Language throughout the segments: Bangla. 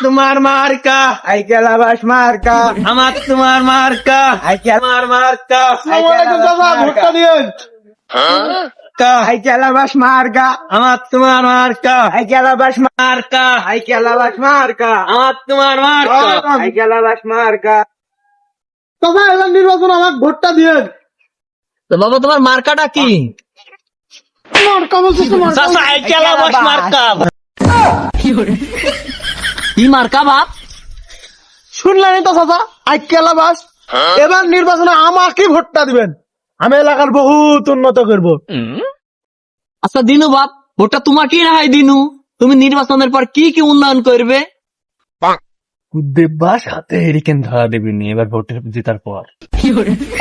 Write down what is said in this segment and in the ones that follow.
তোমার মার্কা সাইকেল আবাস মার্কা, আমার তোমার মার্কা সাইকেল আমার মার্কা ভোটটা দিন। সাইকেল আবাস মার্কা, আমার তোমার মার্কা সাইকেল আবাস মার্কা সাইকেল আবাস মার্কা, আমার তোমার মার্কা সাইকেল আবাস মার্কা। চাচা এবার নির্বাচন আমাকে ভোটটা দিন। তো বাবা তোমার মার্কাটা কি? মার্কা বলছিস তো মার্কা। চাচা সাইকেল আবাস মার্কা কি মার্কা বাপ? শুনলেন তো চাচা, সাইকেল আবাস। এবার নির্বাচনে আমাকে ভোটটা দিবেন, আমি এলাকার বহুত উন্নত করব। আচ্ছা দিনু বাপ, ভোটটা তোমাকেই না হয় দিনু। তুমি নির্বাচনের পর কি কি উন্নয়ন করবে? দেব্বাস হাতে হেরিকেন ধরা দেবিনি এবার ভোট জেতার পর।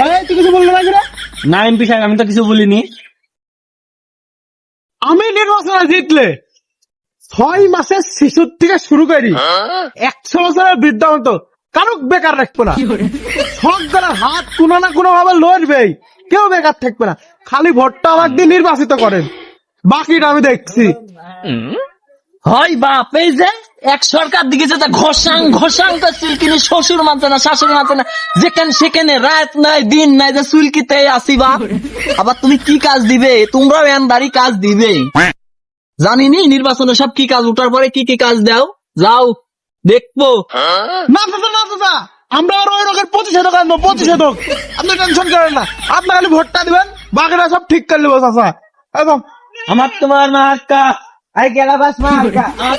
এই, তুই কিছু বললি না কি রে? না এমপি সাহেব, আমি তো কিছু বলিনি। আমি নির্বাচনে জিতলে 6 মাসের শিশুর থেকে শুরু করি 100 বছরের বৃদ্ধা মতো কারুক বেকার রাখবো না। সরকারের হাত কোনো না কোনো ভাবে লড়বেই, কেউ বেকার থাকবে না। খালি ভোটটা আমাকে দিয়ে নির্বাচিত করেন, বাকিটা আমি দেখছি। হয় বাপ, এই যে এক সরকার দিকে যেটা ঘষাং ঘষাং করছিল, কিন্তু শ্বশুর মানছে না শাশুড়ি মানছে না, যেখানে সেখানে রাত নাই দিন নাই যে চুলকিতে আসি বাপ। আবার তুমি কি কাজ দিবে? তোমরাও এনদারি কাজ দিবে জানিনি। নির্বাচনে সব কি কাজ উঠার পরে কি কি কাজ দাও, যাও দেখবো। না চাচা, না চাচা, আমরা আরো ওই রকম প্রতিষেধক আনবো, প্রতিষেধক। আপনি টেনশন করেন না, আপনি খালি ভোটটা দিবেন, বাকিটা সব ঠিক করে নেবো চাচা। একদম আমার তোমার মার্কা সাইকেল আবাস মার্কা, আমার